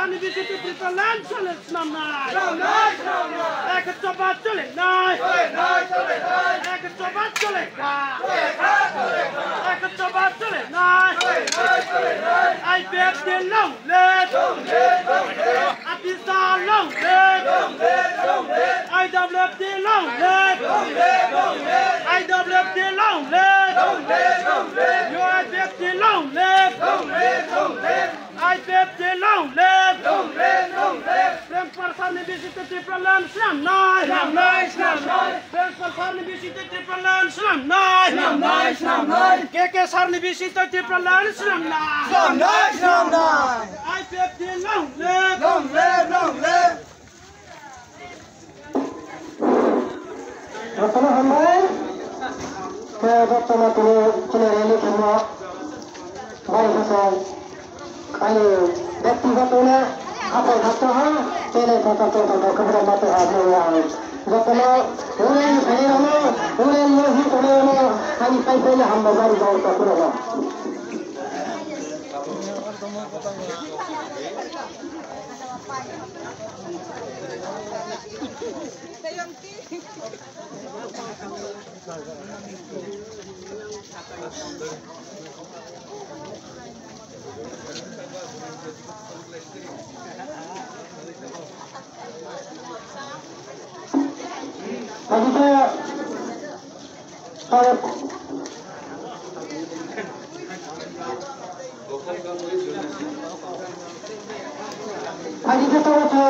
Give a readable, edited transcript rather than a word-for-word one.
Sani Visiti Tripalan chale Islam nai. Ek coba chale nai. Ek coba chale nai. Ek coba chale nai. I bet the long let. Atisa long let. I double the long let. I double the long let. You I bet the long let. I bet the long let. Prem Sani Visiti Tripalan Islam nai. Prem Sani Visiti Tripalan Islam nai. KK Sani Visiti Tripalan Islam nai. I bet the long let. Bersama hamba, saya bersama kini rally semua. Baik saya kali व्यक्तिगतमा apa घटना त्यसले गर्दा keberadaan ada जतना उले भएरमा उले यही भएरमा हामी पहिले हाम्रो गाडी गाउँछ कुरा हो Tadi saya tahu tu.